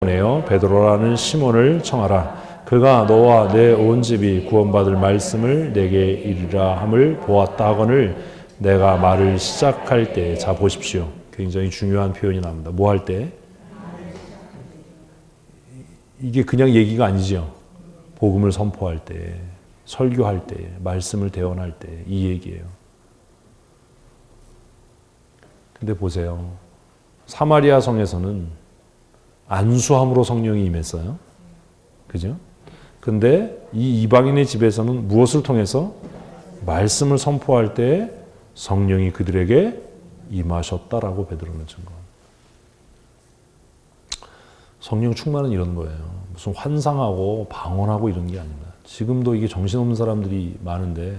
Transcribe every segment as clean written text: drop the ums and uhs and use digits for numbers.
보내어 베드로라는 시몬을 청하라. 그가 너와 내 온 집이 구원받을 말씀을 내게 이르라 함을 보았다 하거늘 내가 말을 시작할 때, 자 보십시오. 굉장히 중요한 표현이 나옵니다. 뭐 할 때? 이게 그냥 얘기가 아니죠. 복음을 선포할 때, 설교할 때, 말씀을 대언할 때 이 얘기예요. 근데 보세요. 사마리아 성에서는 안수함으로 성령이 임했어요. 그죠? 근데 이 이방인의 집에서는 무엇을 통해서? 말씀을 선포할 때 성령이 그들에게 임하셨다라고 베드로는 증거. 성령 충만은 이런 거예요. 무슨 환상하고 방언하고 이런 게 아닙니다. 지금도 이게 정신없는 사람들이 많은데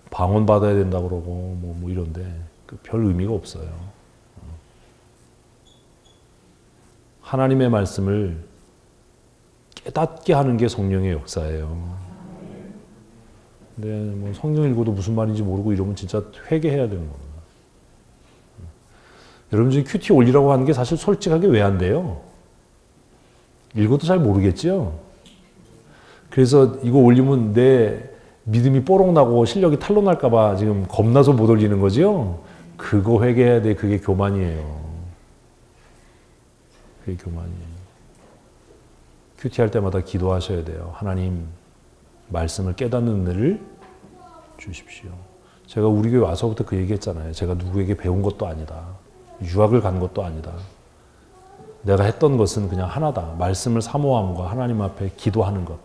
방언 받아야 된다고 그러고 뭐 이런데 별 의미가 없어요. 하나님의 말씀을 깨닫게 하는 게 성령의 역사예요. 근데 뭐 성경 읽어도 무슨 말인지 모르고 이러면 진짜 회개해야 되는 겁니다. 여러분 지금 큐티 올리라고 하는 게 사실 솔직하게 왜 안 돼요? 읽어도 잘 모르겠죠? 그래서 이거 올리면 내 믿음이 뽀록나고 실력이 탄로날까봐 지금 겁나서 못 올리는 거죠? 그거 회개해야 돼. 그게 교만이에요. 그게 교만이에요. 큐티 할 때마다 기도하셔야 돼요. 하나님, 말씀을 깨닫는 은혜를 주십시오. 제가 우리 교회 와서부터 그 얘기 했잖아요. 제가 누구에게 배운 것도 아니다. 유학을 간 것도 아니다. 내가 했던 것은 그냥 하나다. 말씀을 사모함과 하나님 앞에 기도하는 것.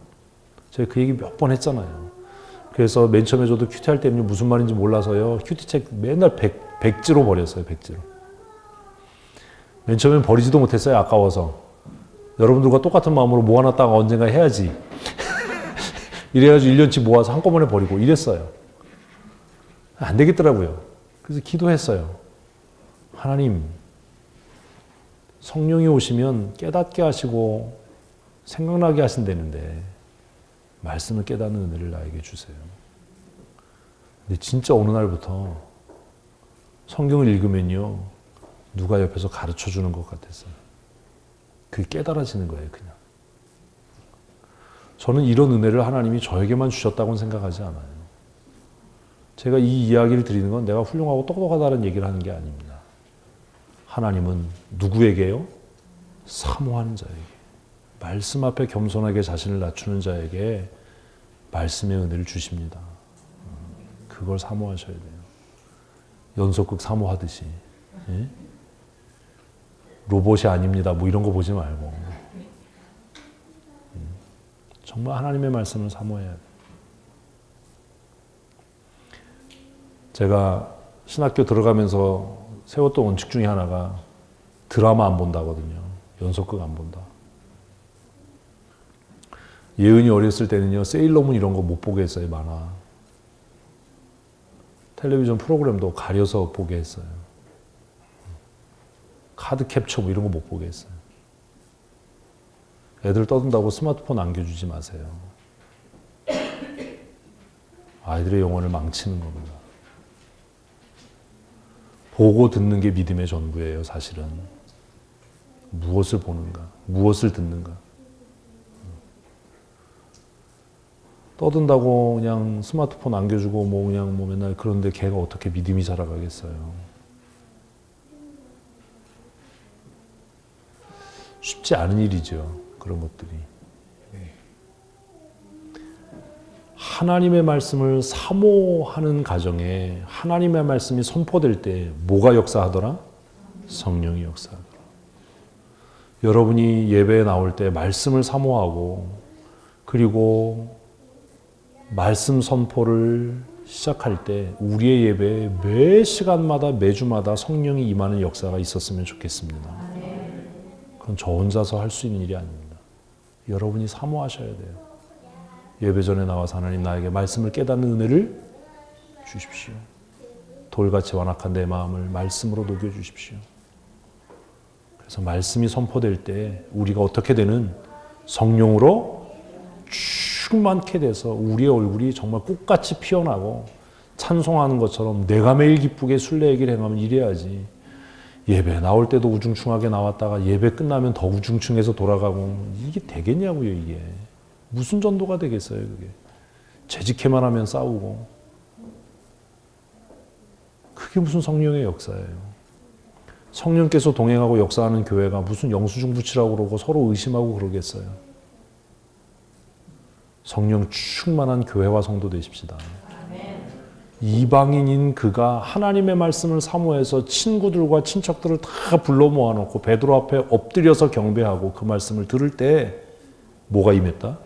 제가 그 얘기 몇 번 했잖아요. 그래서 맨 처음에 저도 큐티 할 때는 무슨 말인지 몰라서요. 큐티책 맨날 백지로 버렸어요. 백지로. 맨 처음엔 버리지도 못했어요. 아까워서. 여러분들과 똑같은 마음으로 모아놨다가 언젠가 해야지. 이래가지고 1년치 모아서 한꺼번에 버리고 이랬어요. 안 되겠더라고요. 그래서 기도했어요. 하나님, 성령이 오시면 깨닫게 하시고 생각나게 하신다는데 말씀을 깨닫는 은혜를 나에게 주세요. 근데 진짜 어느 날부터 성경을 읽으면요. 누가 옆에서 가르쳐 주는 것 같았어요. 그게 깨달아지는 거예요, 그냥. 저는 이런 은혜를 하나님이 저에게만 주셨다고는 생각하지 않아요. 제가 이 이야기를 드리는 건 내가 훌륭하고 똑똑하다는 얘기를 하는 게 아닙니다. 하나님은 누구에게요? 사모하는 자에게. 말씀 앞에 겸손하게 자신을 낮추는 자에게 말씀의 은혜를 주십니다. 그걸 사모하셔야 돼요. 연속극 사모하듯이. 예? 로봇이 아닙니다. 뭐 이런 거 보지 말고. 정말 하나님의 말씀을 사모해야 돼요. 제가 신학교 들어가면서 세웠던 원칙 중에 하나가 드라마 안 본다거든요. 연속극 안 본다. 예은이 어렸을 때는요. 세일러문 이런 거 못 보게 했어요. 만화. 텔레비전 프로그램도 가려서 보게 했어요. 카드 캡처 뭐 이런 거 못 보게 했어요. 애들 떠든다고 스마트폰 안겨주지 마세요. 아이들의 영혼을 망치는 겁니다. 보고 듣는 게 믿음의 전부예요, 사실은. 무엇을 보는가, 무엇을 듣는가. 떠든다고 그냥 스마트폰 안겨주고 뭐 그냥 뭐 맨날 그런데 걔가 어떻게 믿음이 자라가겠어요. 쉽지 않은 일이죠. 그런 것들이. 하나님의 말씀을 사모하는 가정에 하나님의 말씀이 선포될 때 뭐가 역사하더라? 성령이 역사하더라. 여러분이 예배에 나올 때 말씀을 사모하고 그리고 말씀 선포를 시작할 때 우리의 예배에 매 시간마다 매주마다 성령이 임하는 역사가 있었으면 좋겠습니다. 그건 저 혼자서 할 수 있는 일이 아닙니다. 여러분이 사모하셔야 돼요. 예배 전에 나와서 하나님 나에게 말씀을 깨닫는 은혜를 주십시오. 돌같이 완악한 내 마음을 말씀으로 녹여주십시오. 그래서 말씀이 선포될 때 우리가 어떻게 되는 성령으로 충만케 돼서 우리의 얼굴이 정말 꽃같이 피어나고 찬송하는 것처럼 내가 매일 기쁘게 순례의 길 행하면 이래야지. 예배 나올 때도 우중충하게 나왔다가 예배 끝나면 더 우중충해서 돌아가고 이게 되겠냐고요. 이게 무슨 전도가 되겠어요. 그게 재직해만 하면 싸우고 그게 무슨 성령의 역사예요. 성령께서 동행하고 역사하는 교회가 무슨 영수증 붙이라고 그러고 서로 의심하고 그러겠어요. 성령 충만한 교회와 성도 되십시다. 이방인인 그가 하나님의 말씀을 사모해서 친구들과 친척들을 다 불러 모아놓고 베드로 앞에 엎드려서 경배하고 그 말씀을 들을 때 뭐가 임했다?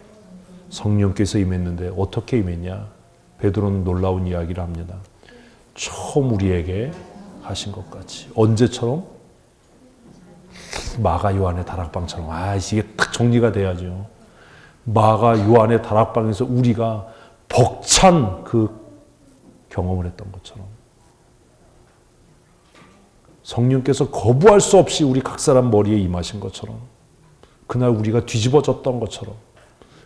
성령께서 임했는데 어떻게 임했냐? 베드로는 놀라운 이야기를 합니다. 처음 우리에게 하신 것 같이. 언제처럼? 마가 요한의 다락방처럼. 이게 딱 정리가 돼야죠. 마가 요한의 다락방에서 우리가 벅찬 그 경험을 했던 것처럼 성령께서 거부할 수 없이 우리 각 사람 머리에 임하신 것처럼 그날 우리가 뒤집어졌던 것처럼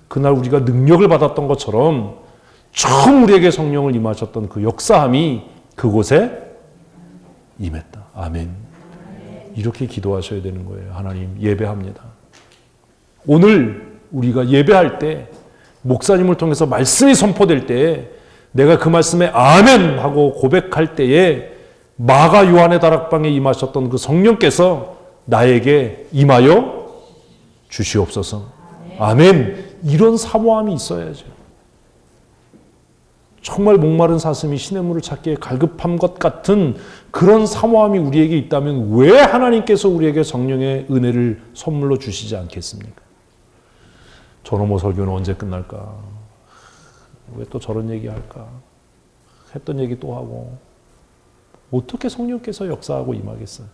그날 우리가 능력을 받았던 것처럼 처음 우리에게 성령을 임하셨던 그 역사함이 그곳에 임했다. 아멘. 이렇게 기도하셔야 되는 거예요. 하나님 예배합니다. 오늘 우리가 예배할 때 목사님을 통해서 말씀이 선포될 때에 내가 그 말씀에 아멘 하고 고백할 때에 마가 요한의 다락방에 임하셨던 그 성령께서 나에게 임하여 주시옵소서. 아멘. 이런 사모함이 있어야죠. 정말 목마른 사슴이 시냇물을 찾기에 갈급한 것 같은 그런 사모함이 우리에게 있다면 왜 하나님께서 우리에게 성령의 은혜를 선물로 주시지 않겠습니까? 저놈의 설교는 언제 끝날까? 왜 또 저런 얘기할까? 했던 얘기 또 하고 어떻게 성령께서 역사하고 임하겠어요?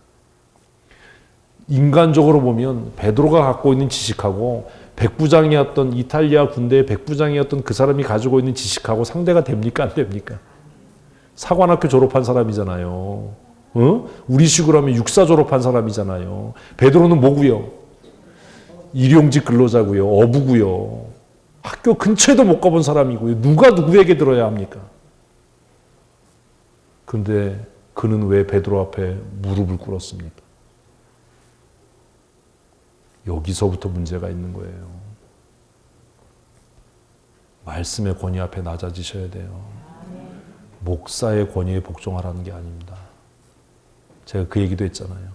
인간적으로 보면 베드로가 갖고 있는 지식하고 백부장이었던 이탈리아 군대의 백부장이었던 그 사람이 가지고 있는 지식하고 상대가 됩니까? 안 됩니까? 사관학교 졸업한 사람이잖아요. 우리 식으로 하면 육사 졸업한 사람이잖아요. 베드로는 뭐고요? 일용직 근로자고요. 어부고요. 학교 근처에도 못 가본 사람이고요. 누가 누구에게 들어야 합니까? 그런데 그는 왜 베드로 앞에 무릎을 꿇었습니까? 여기서부터 문제가 있는 거예요. 말씀의 권위 앞에 낮아지셔야 돼요. 목사의 권위에 복종하라는 게 아닙니다. 제가 그 얘기도 했잖아요.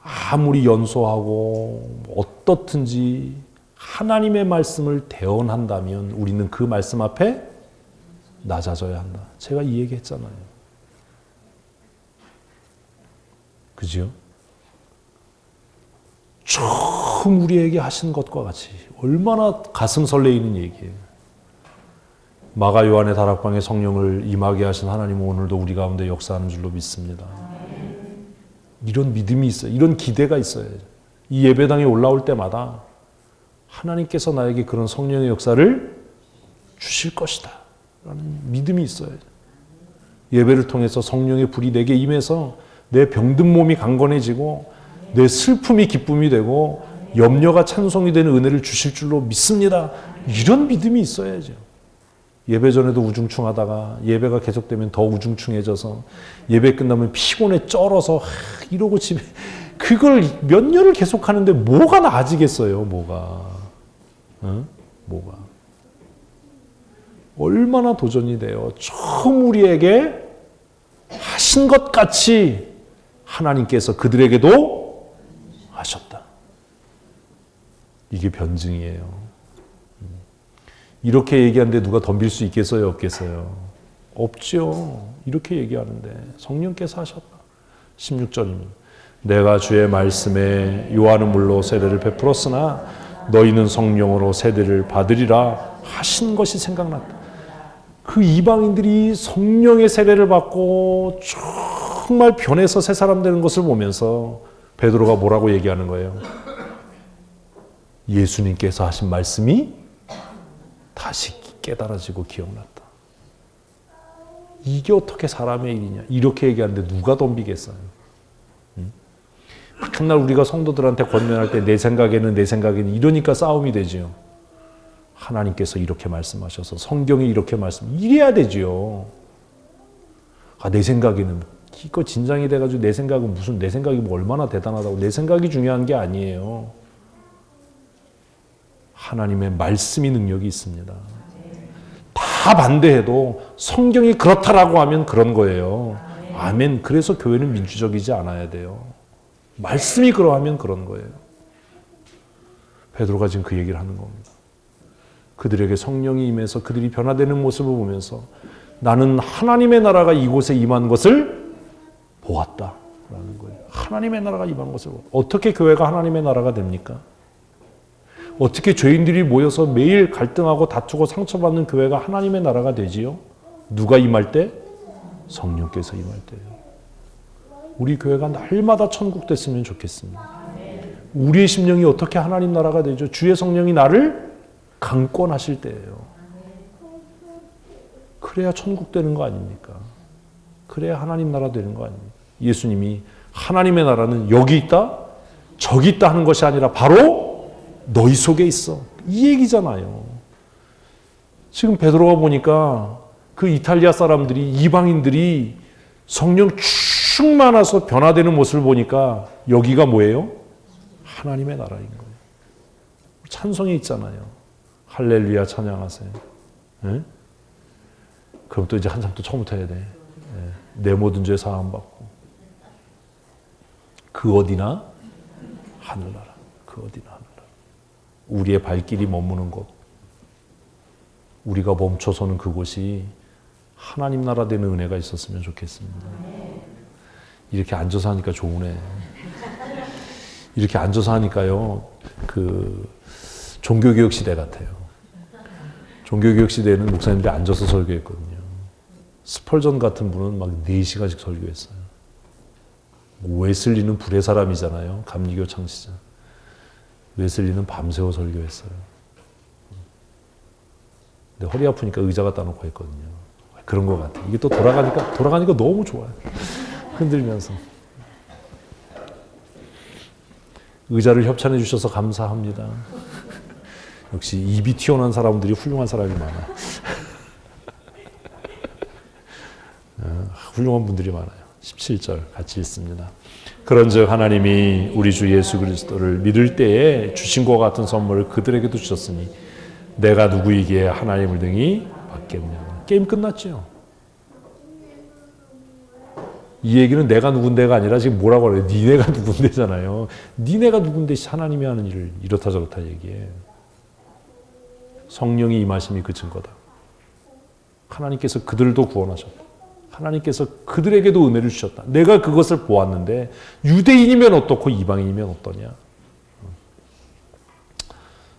아무리 연소하고 어떻든지 하나님의 말씀을 대언한다면 우리는 그 말씀 앞에 낮아져야 한다. 제가 이 얘기 했잖아요. 그죠? 처음 우리에게 하신 것과 같이 얼마나 가슴 설레이는 얘기예요. 마가 요한의 다락방에 성령을 임하게 하신 하나님은 오늘도 우리 가운데 역사하는 줄로 믿습니다. 이런 믿음이 있어요. 이런 기대가 있어요. 이 예배당에 올라올 때마다 하나님께서 나에게 그런 성령의 역사를 주실 것이다 라는 믿음이 있어요. 예배를 통해서 성령의 불이 내게 임해서 내 병든 몸이 강건해지고 내 슬픔이 기쁨이 되고 염려가 찬송이 되는 은혜를 주실 줄로 믿습니다. 이런 믿음이 있어야죠. 예배 전에도 우중충하다가 예배가 계속되면 더 우중충해져서 예배 끝나면 피곤해 쩔어서 이러고 집에 그걸 몇 년을 계속하는데 뭐가 나아지겠어요. 뭐가. 뭐가. 얼마나 도전이 돼요. 처음 우리에게 하신 것 같이 하나님께서 그들에게도 하셨다. 이게 변증이에요. 이렇게 얘기하는데 누가 덤빌 수 있겠어요? 없겠어요? 없죠. 이렇게 얘기하는데 성령께서 하셨다. 16절입니다. 내가 주의 말씀에 요한은 물로 세례를 베풀었으나 너희는 성령으로 세례를 받으리라 하신 것이 생각났다. 그 이방인들이 성령의 세례를 받고 정말 변해서 새 사람 되는 것을 보면서 베드로가 뭐라고 얘기하는 거예요? 예수님께서 하신 말씀이 다시 깨달아지고 기억났다. 이게 어떻게 사람의 일이냐? 이렇게 얘기하는데 누가 덤비겠어요? 한날 우리가 성도들한테 권면할 때 내 생각에는 이러니까 싸움이 되지요. 하나님께서 이렇게 말씀하셔서 성경이 이렇게 이래야 되지요. 내 생각에는 기껏 진장이 돼가지고 내 생각은 무슨 내 생각이 뭐 얼마나 대단하다고 내 생각이 중요한 게 아니에요. 하나님의 말씀이 능력이 있습니다. 다 반대해도 성경이 그렇다라고 하면 그런 거예요. 아멘. 그래서 교회는 민주적이지 않아야 돼요. 말씀이 그러하면 그런 거예요. 베드로가 지금 그 얘기를 하는 겁니다. 그들에게 성령이 임해서 그들이 변화되는 모습을 보면서 나는 하나님의 나라가 이곳에 임한 것을 보았다라는 거예요. 하나님의 나라가 임한 것을 보았다. 어떻게 교회가 하나님의 나라가 됩니까? 어떻게 죄인들이 모여서 매일 갈등하고 다투고 상처받는 교회가 하나님의 나라가 되지요? 누가 임할 때? 성령께서 임할 때요. 우리 교회가 날마다 천국 됐으면 좋겠습니다. 우리의 심령이 어떻게 하나님 나라가 되죠? 주의 성령이 나를 강권하실 때예요. 그래야 천국 되는 거 아닙니까? 그래야 하나님 나라 되는 거 아닙니까? 예수님이 하나님의 나라는 여기 있다, 저기 있다 하는 것이 아니라 바로 너희 속에 있어. 이 얘기잖아요. 지금 베드로가 보니까 그 이탈리아 사람들이, 이방인들이 성령 충만해서 변화되는 모습을 보니까 여기가 뭐예요? 하나님의 나라인 거예요. 찬송이 있잖아요. 할렐루야 찬양하세요. 네? 그럼 또 이제 한참 또 처음부터 해야 돼. 네. 내 모든 죄 사함 받고 그 어디나 하늘나라. 그 어디나 하늘나라. 우리의 발길이 머무는 곳, 우리가 멈춰서는 그곳이 하나님 나라 되는 은혜가 있었으면 좋겠습니다. 이렇게 앉아서 하니까 좋으네. 이렇게 앉아서 하니까요, 그 종교개혁 시대 같아요. 종교개혁 시대에는 목사님들이 앉아서 설교했거든요. 스펄전 같은 분은 막 4시간씩 설교했어요. 웨슬리는 불의 사람이잖아요. 감리교 창시자. 웨슬리는 밤새워 설교했어요. 근데 허리 아프니까 의자 갖다 놓고 했거든요. 그런 것 같아요. 이게 또 돌아가니까 너무 좋아요. 흔들면서. 의자를 협찬해 주셔서 감사합니다. 역시 입이 튀어나온 사람들이 훌륭한 사람이 많아요. 훌륭한 분들이 많아요. 17절 같이 읽습니다. 그런즉 하나님이 우리 주 예수 그리스도를 믿을 때에 주신 것 같은 선물을 그들에게도 주셨으니 내가 누구이기에 하나님을 등이 받겠느냐. 게임 끝났죠. 이 얘기는 내가 누군데가 아니라 지금 뭐라고 그래요? 니네가 누군데잖아요. 니네가 누군데 하나님이 하는 일을 이렇다 저렇다 얘기해. 성령이 임하심이 그 증거다. 하나님께서 그들도 구원하셨다. 하나님께서 그들에게도 은혜를 주셨다. 내가 그것을 보았는데 유대인이면 어떻고 이방인이면 어떠냐.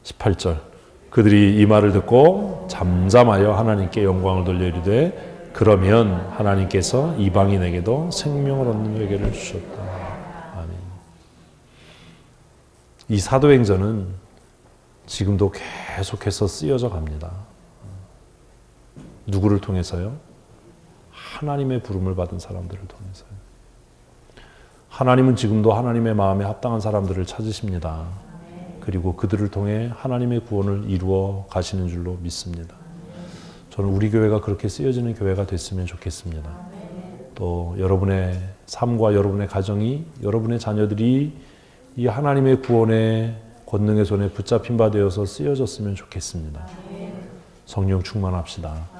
18절 그들이 이 말을 듣고 잠잠하여 하나님께 영광을 돌려 이르되 그러면 하나님께서 이방인에게도 생명을 얻는 회개를 주셨다. 아멘. 이 사도행전은 지금도 계속해서 쓰여져 갑니다. 누구를 통해서요? 하나님의 부름을 받은 사람들을 통해서요. 하나님은 지금도 하나님의 마음에 합당한 사람들을 찾으십니다. 그리고 그들을 통해 하나님의 구원을 이루어 가시는 줄로 믿습니다. 저는 우리 교회가 그렇게 쓰여지는 교회가 됐으면 좋겠습니다. 또 여러분의 삶과 여러분의 가정이, 여러분의 자녀들이 이 하나님의 구원의 권능의 손에 붙잡힌 바 되어서 쓰여졌으면 좋겠습니다. 성령 충만합시다.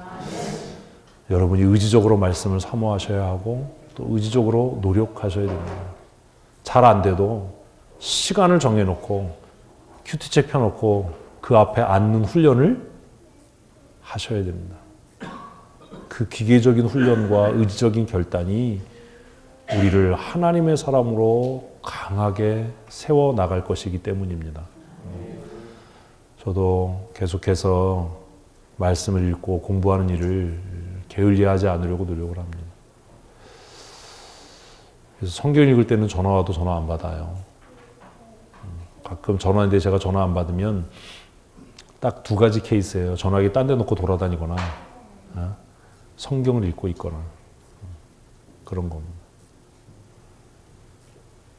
여러분이 의지적으로 말씀을 사모하셔야 하고 또 의지적으로 노력하셔야 됩니다. 잘 안 돼도 시간을 정해놓고 큐티책 펴놓고 그 앞에 앉는 훈련을 하셔야 됩니다. 그 기계적인 훈련과 의지적인 결단이 우리를 하나님의 사람으로 강하게 세워나갈 것이기 때문입니다. 저도 계속해서 말씀을 읽고 공부하는 일을 게을리하지 않으려고 노력을 합니다. 그래서 성경 읽을 때는 전화 와도 전화 안 받아요. 가끔 전화인데 제가 전화 안 받으면 딱 2가지 케이스예요. 전화기 딴 데 놓고 돌아다니거나 성경을 읽고 있거나 그런 겁니다.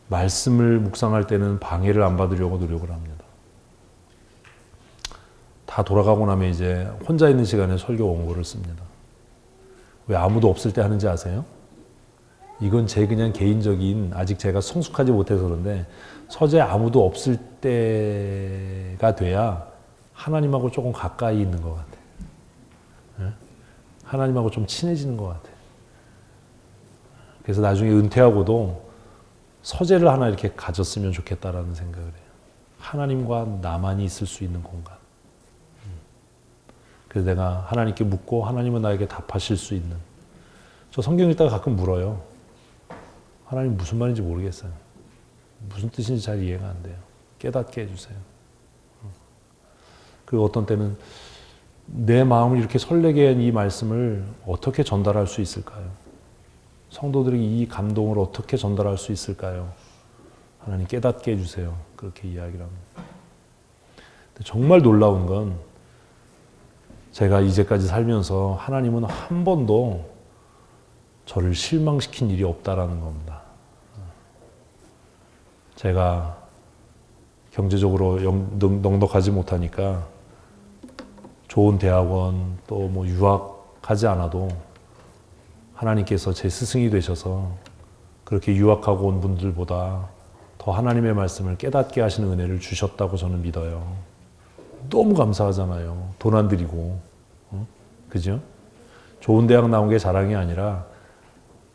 말씀을 묵상할 때는 방해를 안 받으려고 노력을 합니다. 다 돌아가고 나면 이제 혼자 있는 시간에 설교 원고를 씁니다. 왜 아무도 없을 때 하는지 아세요? 이건 제 그냥 개인적인, 아직 제가 성숙하지 못해서 그런데, 서재에 아무도 없을 때가 돼야 하나님하고 조금 가까이 있는 것 같아요. 예? 하나님하고 좀 친해지는 것 같아요. 그래서 나중에 은퇴하고도 서재를 하나 이렇게 가졌으면 좋겠다라는 생각을 해요. 하나님과 나만이 있을 수 있는 공간. 그래서 내가 하나님께 묻고 하나님은 나에게 답하실 수 있는. 저 성경 읽다가 가끔 물어요. 하나님 무슨 말인지 모르겠어요. 무슨 뜻인지 잘 이해가 안 돼요. 깨닫게 해주세요. 그리고 어떤 때는 내 마음을 이렇게 설레게 한 이 말씀을 어떻게 전달할 수 있을까요? 성도들에게 이 감동을 어떻게 전달할 수 있을까요? 하나님 깨닫게 해주세요. 그렇게 이야기를 합니다. 정말 놀라운 건 제가 이제까지 살면서 하나님은 한 번도 저를 실망시킨 일이 없다라는 겁니다. 제가 경제적으로 넉넉하지 못하니까 좋은 대학원 또 뭐 유학하지 않아도 하나님께서 제 스승이 되셔서 그렇게 유학하고 온 분들보다 더 하나님의 말씀을 깨닫게 하시는 은혜를 주셨다고 저는 믿어요. 너무 감사하잖아요. 돈 안 들이고. 그죠? 좋은 대학 나온 게 자랑이 아니라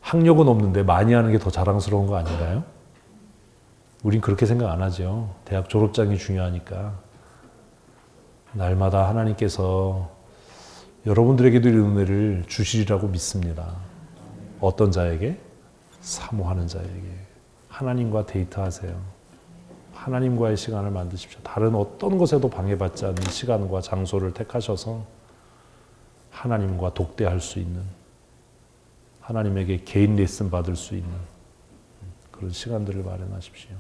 학력은 없는데 많이 하는 게 더 자랑스러운 거 아닌가요? 우린 그렇게 생각 안 하죠. 대학 졸업장이 중요하니까. 날마다 하나님께서 여러분들에게도 이 은혜를 주시리라고 믿습니다. 어떤 자에게? 사모하는 자에게. 하나님과 데이트하세요. 하나님과의 시간을 만드십시오. 다른 어떤 것에도 방해받지 않는 시간과 장소를 택하셔서 하나님과 독대할 수 있는, 하나님에게 개인 레슨 받을 수 있는 그런 시간들을 마련하십시오.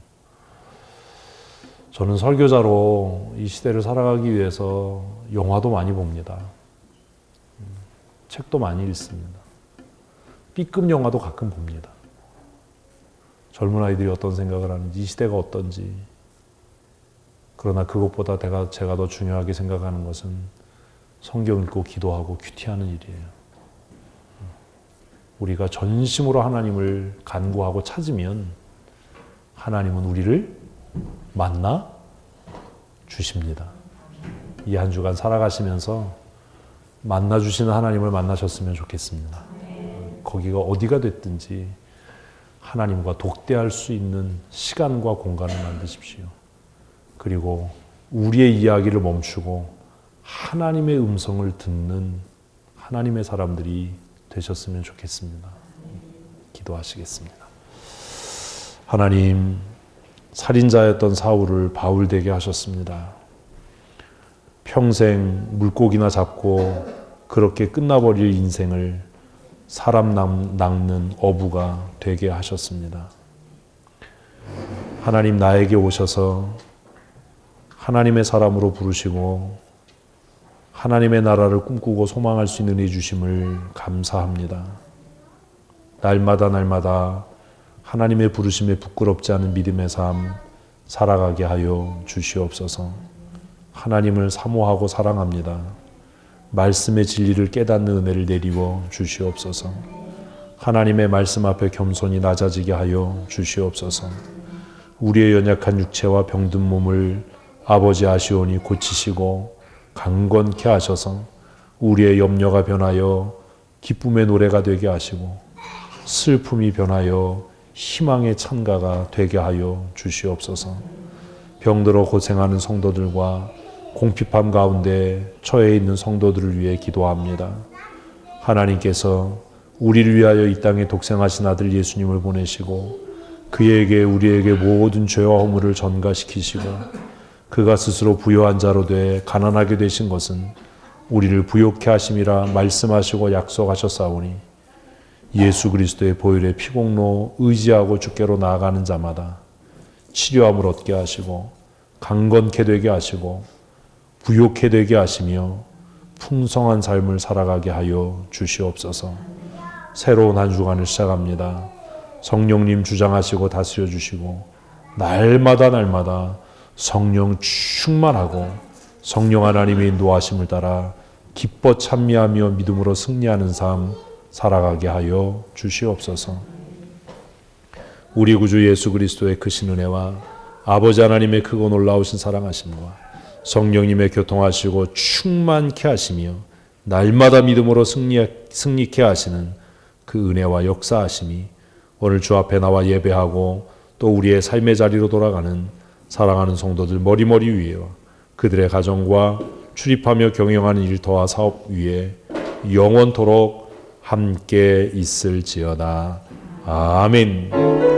저는 설교자로 이 시대를 살아가기 위해서 영화도 많이 봅니다. 책도 많이 읽습니다. B급 영화도 가끔 봅니다. 젊은 아이들이 어떤 생각을 하는지, 이 시대가 어떤지. 그러나 그것보다 제가 더 중요하게 생각하는 것은 성경 읽고 기도하고 큐티하는 일이에요. 우리가 전심으로 하나님을 간구하고 찾으면 하나님은 우리를 만나 주십니다. 이 한 주간 살아가시면서 만나 주시는 하나님을 만나셨으면 좋겠습니다. 거기가 어디가 됐든지 하나님과 독대할 수 있는 시간과 공간을 만드십시오. 그리고 우리의 이야기를 멈추고 하나님의 음성을 듣는 하나님의 사람들이 되셨으면 좋겠습니다. 기도하시겠습니다. 하나님, 살인자였던 사울을 바울 되게 하셨습니다. 평생 물고기나 잡고 그렇게 끝나버릴 인생을 사람 낚는 어부가 되게 하셨습니다. 하나님, 나에게 오셔서 하나님의 사람으로 부르시고 하나님의 나라를 꿈꾸고 소망할 수 있는 은혜 주심을 감사합니다. 날마다 하나님의 부르심에 부끄럽지 않은 믿음의 삶 살아가게 하여 주시옵소서. 하나님을 사모하고 사랑합니다. 말씀의 진리를 깨닫는 은혜를 내리워 주시옵소서. 하나님의 말씀 앞에 겸손히 낮아지게 하여 주시옵소서. 우리의 연약한 육체와 병든 몸을 아버지 아시오니 고치시고 강건케 하셔서 우리의 염려가 변하여 기쁨의 노래가 되게 하시고 슬픔이 변하여 희망의 찬가가 되게 하여 주시옵소서. 병들어 고생하는 성도들과 공핍함 가운데 처해 있는 성도들을 위해 기도합니다. 하나님께서 우리를 위하여 이 땅에 독생하신 아들 예수님을 보내시고 그에게 우리에게 모든 죄와 허물을 전가시키시고 그가 스스로 부요한 자로 돼 가난하게 되신 것은 우리를 부욕케 하심이라 말씀하시고 약속하셨사오니 예수 그리스도의 보혈의 피공로 의지하고 주께로 나아가는 자마다 치료함을 얻게 하시고 강건케 되게 하시고 부욕케 되게 하시며 풍성한 삶을 살아가게 하여 주시옵소서. 새로운 한 주간을 시작합니다. 성령님 주장하시고 다스려 주시고 날마다 성령 충만하고 성령 하나님의 인도하심을 따라 기뻐 찬미하며 믿음으로 승리하는 삶 살아가게 하여 주시옵소서. 우리 구주 예수 그리스도의 크신 은혜와 아버지 하나님의 크고 놀라우신 사랑하심과 성령님의 교통하시고 충만케 하시며 날마다 믿음으로 승리케 하시는 그 은혜와 역사하심이 오늘 주 앞에 나와 예배하고 또 우리의 삶의 자리로 돌아가는 사랑하는 성도들 머리머리 위에와 그들의 가정과 출입하며 경영하는 일터와 사업 위에 영원토록 함께 있을지어다. 아멘.